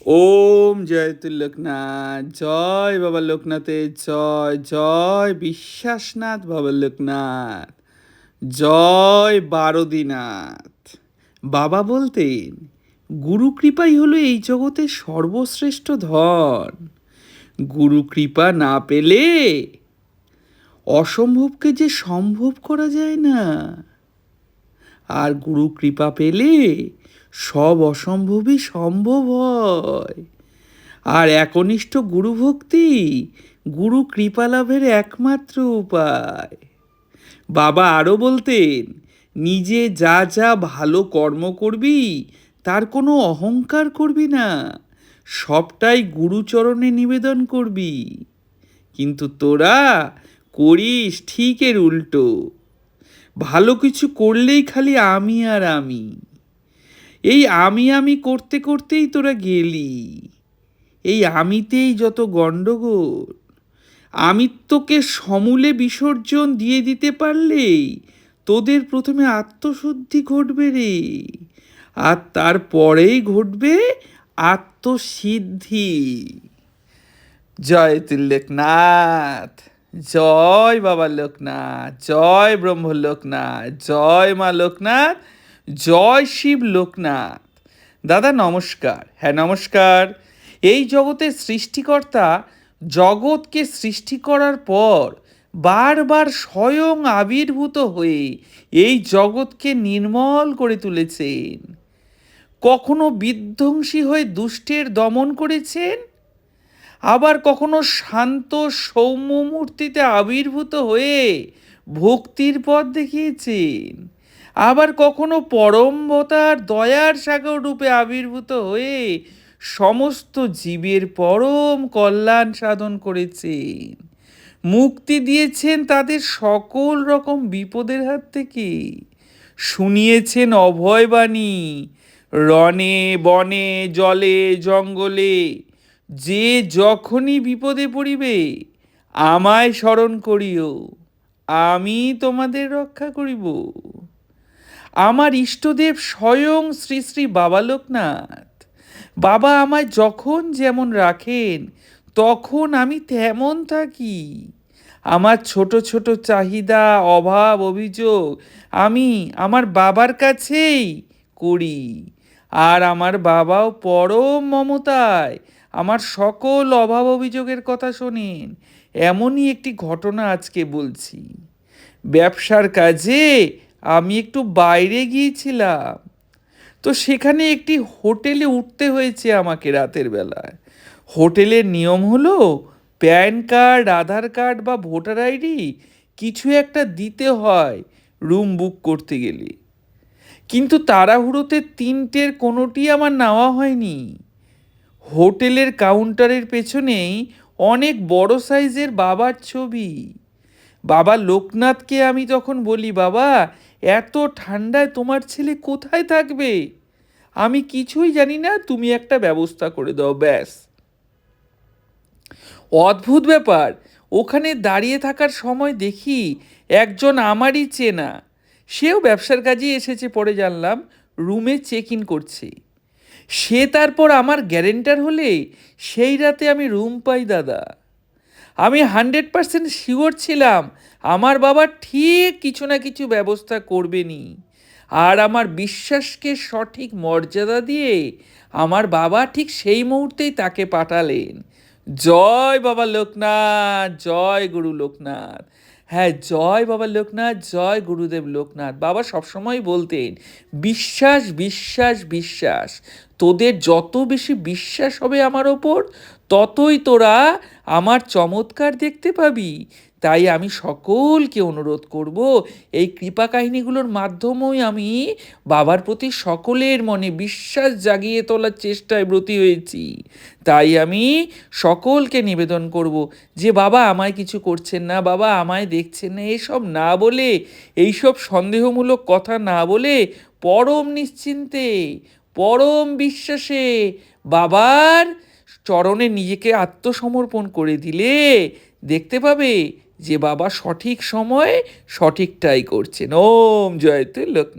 ওম জয়তুল লোকনাথ, জয় বাবা লোকনাথের জয়, জয় বিশ্বাসনাথ বাবা লোকনাথ, জয় বারদিনাথ। বাবা বলতেন, গুরু কৃপাই হলো এই জগতের সর্বশ্রেষ্ঠ ধন। গুরু কৃপা না পেলে অসম্ভবকে যে সম্ভব করা যায় না, আর গুরু কৃপা পেলে সব অসম্ভবই সম্ভব হয়। আর একনিষ্ঠ গুরু ভক্তি গুরু কৃপা লাভের একমাত্র উপায়। বাবা আরও বলতেন, নিজে যা যা ভালো কর্ম করবি তার কোনো অহংকার করবি না, সবটাই গুরুচরণে নিবেদন করবি। কিন্তু তোরা করিস ঠিক এর উল্টো। ভালো কিছু করলেই খালি আমি আর আমি, এই আমি করতে করতেই তোরা গেলি। এই আমিতেই যত গণ্ডগোল। আমিত্বকে সমূলে বিসর্জন দিয়ে দিতে পারলেই তোদের প্রথমে আত্মশুদ্ধি ঘটবে রে, আর তারপরেই ঘটবে আত্মসিদ্ধি। জয় লোকনাথ, জয় বাবা লোকনাথ, জয় ব্রহ্ম লোকনাথ, জয় মা লোকনাথ, জয় শিব লোকনাথ। দাদা নমস্কার। হ্যাঁ নমস্কার। এই জগতের সৃষ্টিকর্তা জগৎকে সৃষ্টি করার পর বারবার স্বয়ং আবির্ভূত হয়ে এই জগৎকে নির্মল করে তুলেছেন। কখনো বিধ্বংসী হয়ে দুষ্টের দমন করেছেন, আবার কখনো শান্ত সৌম্য মূর্তিতে আবির্ভূত হয়ে ভক্তির পথ দেখিয়েছেন, আবার কখনো পরমবতার দয়ার সাগর রূপে আবির্ভূত হয়ে সমস্ত জীবের পরম কল্যাণ সাধন করেছেন, মুক্তি দিয়েছেন তাদের সকল রকম বিপদের হাত থেকে, শুনিয়েছেন অভয়বাণী। রণে বনে জলে জঙ্গলে যে যখনই বিপদে পড়িবে আমায় স্মরণ করিও, আমি তোমাদের রক্ষা করিব। আমার ইষ্টদেব স্বয়ং শ্রী শ্রী বাবা লোকনাথ। বাবা আমায় যখন যেমন রাখেন তখন আমি তেমন থাকি। আমার ছোট ছোট চাহিদা অভাব অভিযোগ আমি আমার বাবার কাছেই করি, আর আমার বাবাও পরম মমতায় আমার সকল অভাব অভিযোগের কথা শোনেন। এমনই একটি ঘটনা আজকে বলছি। ব্যবসার কাজে আমি একটু বাইরে গিয়েছিলাম, তো সেখানে একটি হোটেলে উঠতে হয়েছে আমাকে রাতের বেলায়। হোটেলের নিয়ম হলো প্যান কার্ড, আধার কার্ড বা ভোটার আইডি কিছু একটা দিতে হয় রুম বুক করতে গেলে। কিন্তু তাড়াহুড়োতে তিনটের কোনোটি আমার নেওয়া হয়নি। হোটেলের কাউন্টারের পেছনেই অনেক বড় সাইজের বাবার ছবি। বাবা লোকনাথকে আমি তখন বলি, বাবা এত ঠান্ডায় তোমার ছেলে কোথায় থাকবে, আমি কিছুই জানি না, তুমি একটা ব্যবস্থা করে দাও ব্যাস। অদ্ভুত ব্যাপার, ওখানে দাঁড়িয়ে থাকার সময় দেখি একজন আমারই চেনা, সেও ব্যবসার কাজেই এসেছে পরে জানলাম, রুমে চেক ইন করছে। সে তারপর আমার গ্যারেন্টার হলে সেই রাতে আমি রুম পাই দাদা। আমি 100% শিওর ছিলাম আমার বাবা ঠিক কিছু না কিছু ব্যবস্থা করবেনই, আর আমার বিশ্বাসকে সঠিক মর্যাদা দিয়ে আমার বাবা ঠিক সেই মুহূর্তেই তাকে পাঠালেন। জয় বাবা লোকনাথ, জয় গুরু লোকনাথ। হ্যাঁ, জয় বাবা লোকনাথ, জয় গুরুদেব লোকনাথ। বাবা সবসময় বলতেন, বিশ্বাস বিশ্বাস বিশ্বাস, তোদের যত বেশি বিশ্বাস হবে আমার ওপর ততই তোরা আমার চমৎকার দেখতে পাবি। তাই আমি সকলকে অনুরোধ করব, এই কৃপা কাহিনীগুলোর মাধ্যমেই আমি বাবার প্রতি সকলের মনে বিশ্বাস জাগিয়ে তোলার চেষ্টায় ব্রতী হয়েছি। তাই আমি সকলকে নিবেদন করব যে বাবা আমায় কিছু করছেন না, বাবা আমায় দেখছেন না, এসব না বলে, এইসব সন্দেহমূলক কথা না বলে পরম নিশ্চিন্তে পরম বিশ্বাসে বাবার চরণে নিজেকে আত্মসমর্পণ করে দিলে দেখতে পাবে যে বাবা সঠিক সময়ে সঠিকটাই করছেন। ওম জয়তে লোক।